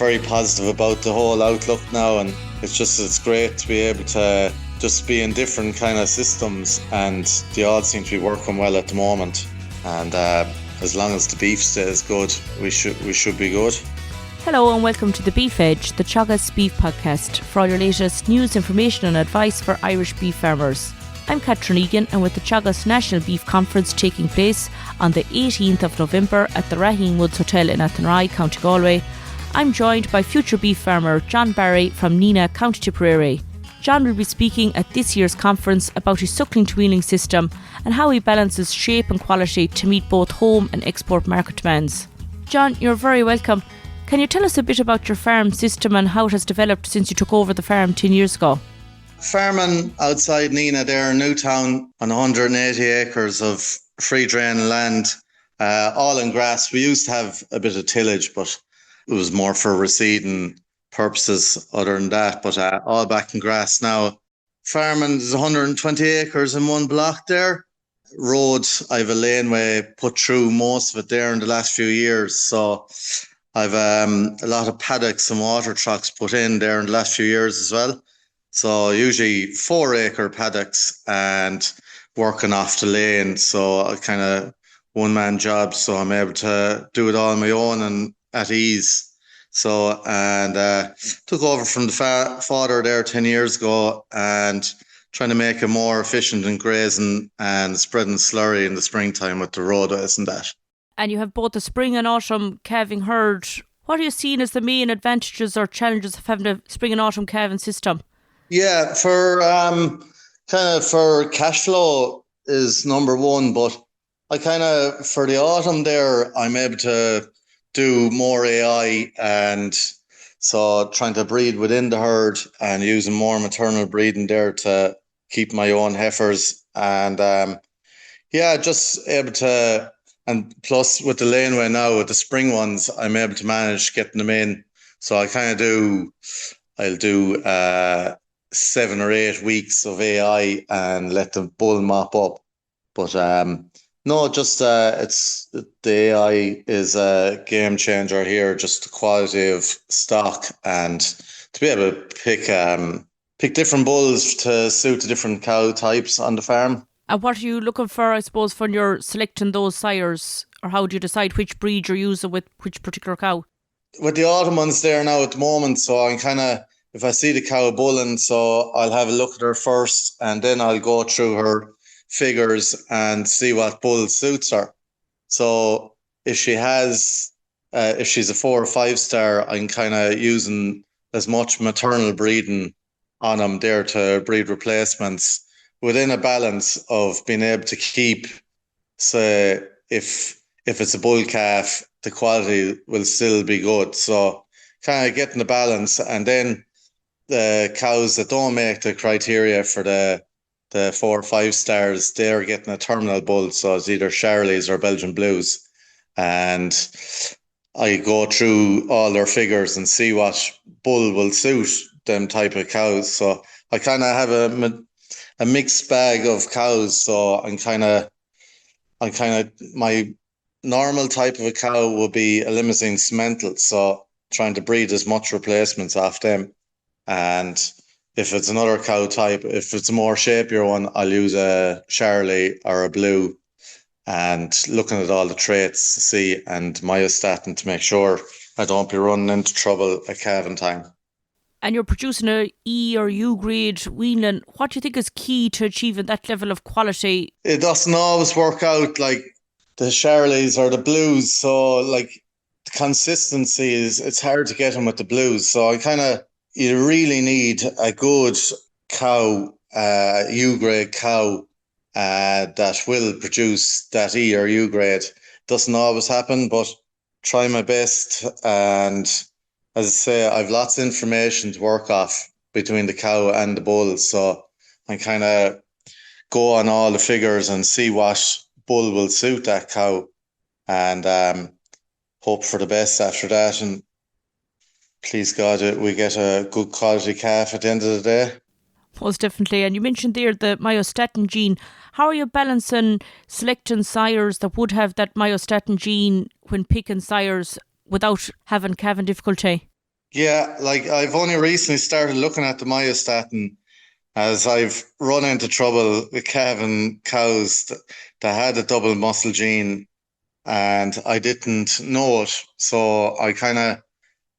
very positive about the whole outlook now, and it's great to be able to just be in different kind of systems, and they all seem to be working well at the moment. And as long as the beef stays good, we should be good. Hello and welcome to the Beef Edge, the Teagasc Beef Podcast, for all your latest news, information and advice for Irish beef farmers. I'm Catherine Egan, and with the Teagasc National Beef Conference taking place on the 18th of November at the Raheen Woods Hotel in Athenry, County Galway, I'm joined by future beef farmer John Barry from Nenagh, County Tipperary. John will be speaking at this year's conference about his suckling-to-weanling system and how he balances shape and quality to meet both home and export market demands. John, you're very welcome. Can you tell us a bit about your farm system and how it has developed since you took over the farm 10 years ago? Farming outside Nenagh there in Newtown on 180 acres of free drain land, all in grass. We used to have a bit of tillage, but it was more for reseeding purposes other than that, but all back in grass now. Farming is 120 acres in one block there. Road, I have a laneway put through most of it there in the last few years, so I've a lot of paddocks and water trucks put in there in the last few years as well. So usually 4 acre paddocks and working off the lane. So I kind of one man job. So I'm able to do it all on my own and at ease. So, and took over from the father there 10 years ago and trying to make it more efficient in grazing and spreading slurry in the springtime with the roadways and that. And you have both the spring and autumn calving herd. What are you seeing as the main advantages or challenges of having a spring and autumn calving system? Yeah, for for cash flow is number one, but I for the autumn there, I'm able to do more AI, and so trying to breed within the herd and using more maternal breeding there to keep my own heifers, and just able to. And plus with the laneway now, with the spring ones, I'm able to manage getting them in. So I'll do 7 or 8 weeks of AI and let the bull mop up. But it's the AI is a game changer here, just the quality of stock and to be able to pick different bulls to suit the different cow types on the farm. And what are you looking for, I suppose, when you're selecting those sires? Or how do you decide which breed you're using with which particular cow? With the autumn ones there now at the moment, so I'm if I see the cow bulling, so I'll have a look at her first and then I'll go through her figures and see what bull suits her. So if she has, if she's a 4 or 5 star, I'm using as much maternal breeding on them there to breed replacements, within a balance of being able to keep, say, if it's a bull calf, the quality will still be good. So getting the balance, and then the cows that don't make the criteria for the 4 or 5 stars, they're getting a terminal bull. So it's either Charolais or Belgian Blues. And I go through all their figures and see what bull will suit them type of cows. So I have a mixed bag of cows, so my normal type of a cow would be a Limousin Simmental, so trying to breed as much replacements off them. And if it's another cow type, if it's a more shapier one, I'll use a Charolais or a Blue, and looking at all the traits to see, and myostatin to make sure I don't be running into trouble at calving time. And you're producing a E or U grade weanling. What do you think is key to achieving that level of quality? It doesn't always work out like the Charolais or the Blues. So like the consistency it's hard to get them with the Blues. So you really need a good cow, U grade cow, that will produce that E or U grade. Doesn't always happen, but try my best. And as I say, I've lots of information to work off between the cow and the bull. So I go on all the figures and see what bull will suit that cow, and hope for the best after that. And please God, we get a good quality calf at the end of the day. Most definitely. And you mentioned there the myostatin gene. How are you balancing selecting sires that would have that myostatin gene when picking sires without having calving difficulty? Yeah, like I've only recently started looking at the myostatin as I've run into trouble with calving cows that had a double muscle gene and I didn't know it. So I kind of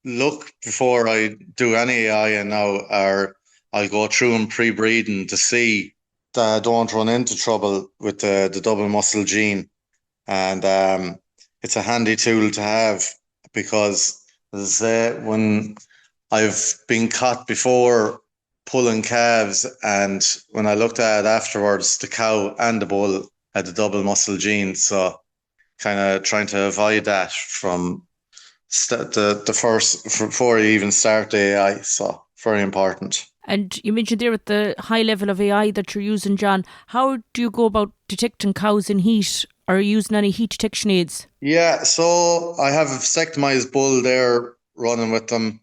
look before I do any AI and now, or I'll go through them pre-breeding to see that I don't run into trouble with the double muscle gene. And it's a handy tool to have because, as I say, when I've been caught before pulling calves, and when I looked at it afterwards, the cow and the bull had the double muscle gene. So kind of trying to avoid that from the first before you even start the AI. So very important. And you mentioned there with the high level of AI that you're using, John, how do you go about detecting cows in heat? Or are you using any heat detection aids? Yeah, so I have a vasectomized bull there running with them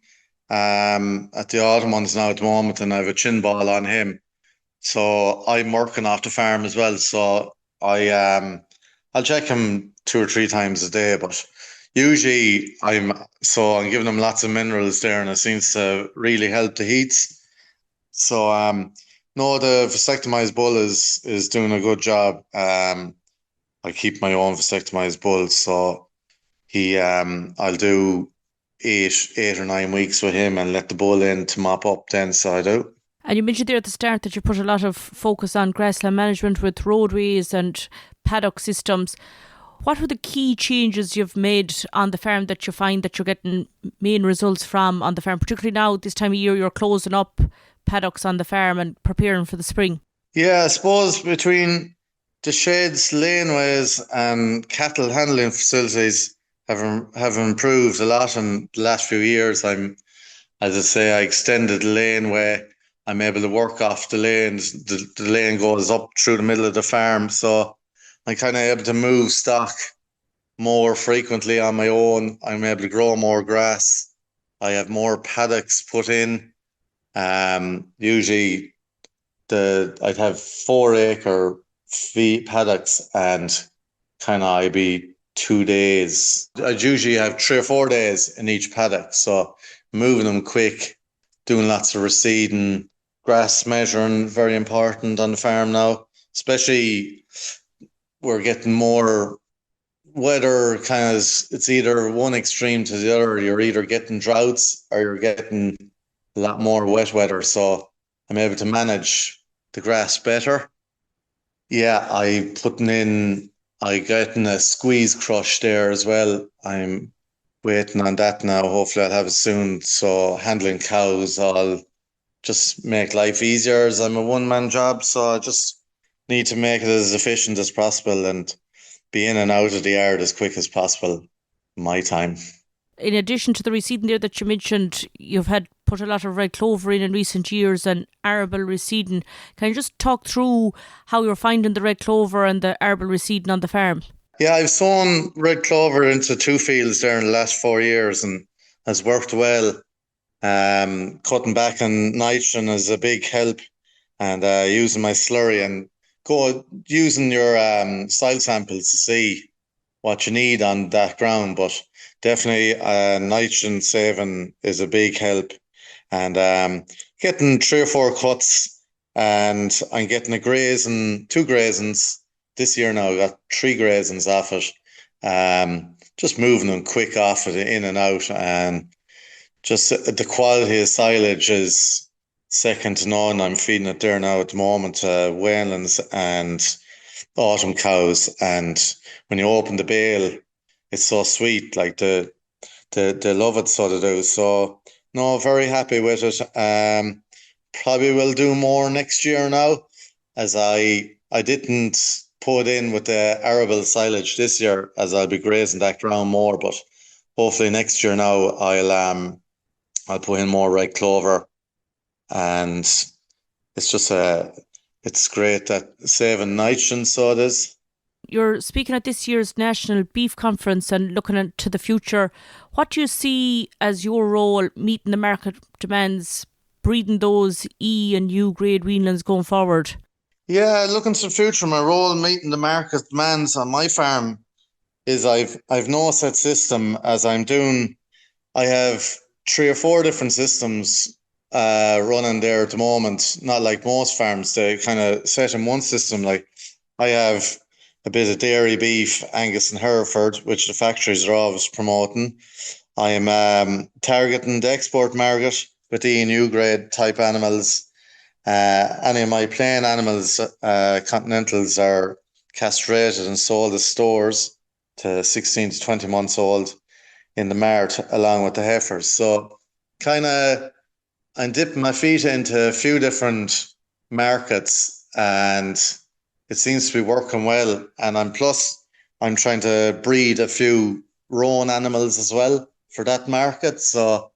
at the autumn ones now at the moment, and I have a chin ball on him. So I'm working off the farm as well. So I'll check him 2 or 3 times a day, but usually I'm giving him lots of minerals there, and it seems to really help the heats. So no, the vasectomized bull is doing a good job. I keep my own vasectomized bull, so I'll do 8 or 9 weeks with him and let the bull in to mop up then. So I do. And you mentioned there at the start that you put a lot of focus on grassland management with roadways and paddock systems. What were the key changes you've made on the farm that you find that you're getting main results from on the farm, particularly now this time of year you're closing up paddocks on the farm and preparing for the spring? Yeah, I suppose between the sheds, laneways, and cattle handling facilities have improved a lot in the last few years. As I say, I extended the laneway. I'm able to work off the lanes. The lane goes up through the middle of the farm, so I'm kind of able to move stock more frequently on my own. I'm able to grow more grass. I have more paddocks put in. Usually I'd have 4 acre paddocks, and kind of I'd be 2 days. I'd usually have 3 or 4 days in each paddock. So moving them quick, doing lots of reseeding, grass measuring, very important on the farm now. Especially we're getting more weather kind of, it's either one extreme to the other. You're either getting droughts or you're getting a lot more wet weather. So I'm able to manage the grass better. Yeah, I getting a squeeze crush there as well. I'm waiting on that now. Hopefully I'll have it soon. So handling cows, I'll just make life easier as I'm a one-man job. So I just need to make it as efficient as possible and be in and out of the yard as quick as possible. My time. In addition to the reseeding there that you mentioned, you've had put a lot of red clover in recent years and arable reseeding. Can you just talk through how you're finding the red clover and the arable reseeding on the farm? Yeah, I've sown red clover into 2 fields there in the last 4 years and has worked well. Cutting back on nitrogen is a big help, and using my slurry and using your soil samples to see what you need on that ground. But definitely nitrogen saving is a big help, and getting 3 or 4 cuts, and I'm getting two grazings this year now. I got 3 grazings off it. Just moving them quick off it, in and out, and just the quality of silage is second to none. I'm feeding it there now at the moment to weanlings and autumn cows, and when you open the bale, it's so sweet. Like they love it, so they do. So no, very happy with it. Probably will do more next year now, as I didn't put in with the arable silage this year, as I'll be grazing that ground more. But hopefully next year now I'll put in more red clover, and it's just it's great that saving nitrogen, so it is. You're speaking at this year's National Beef Conference and looking into the future. What do you see as your role meeting the market demands, breeding those E and U grade weanlings going forward? Yeah, looking to the future, my role meeting the market demands on my farm is I've no set system as I'm doing. I have 3 or 4 different systems running there at the moment. Not like most farms, they kind of set in one system. Like I have a bit of dairy beef, Angus and Hereford, which the factories are always promoting. I am targeting the export market with the ENU grade type animals. Any of my plain animals, continentals, are castrated and sold as stores to 16 to 20 months old in the mart, along with the heifers. So kind of I'm dipping my feet into a few different markets, and it seems to be working well. And I'm trying to breed a few roan animals as well for that market. So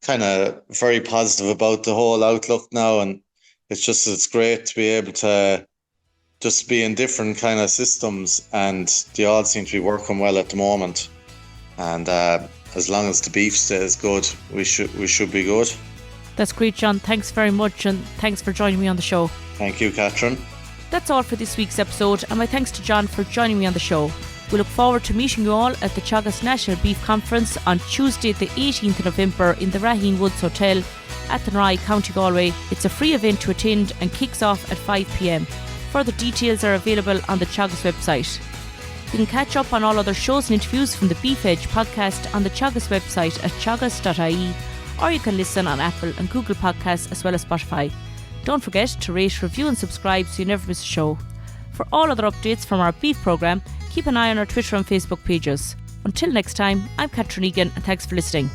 kind of very positive about the whole outlook now. And it's great to be able to just be in different kind of systems, and they all seem to be working well at the moment. And as long as the beef stays good, we should be good. That's great, John. Thanks very much, and thanks for joining me on the show. Thank you, Catherine. That's all for this week's episode, and my thanks to John for joining me on the show. We look forward to meeting you all at the Teagasc National Beef Conference on Tuesday the 18th of November in the Raheen Woods Hotel, Athenry, County Galway. It's a free event to attend and kicks off at 5 p.m. Further details are available on the Teagasc website. You can catch up on all other shows and interviews from the Beef Edge podcast on the Teagasc website at teagasc.ie, or you can listen on Apple and Google Podcasts as well as Spotify. Don't forget to rate, review and subscribe so you never miss a show. For all other updates from our beef programme, keep an eye on our Twitter and Facebook pages. Until next time, I'm Catherine Egan, and thanks for listening.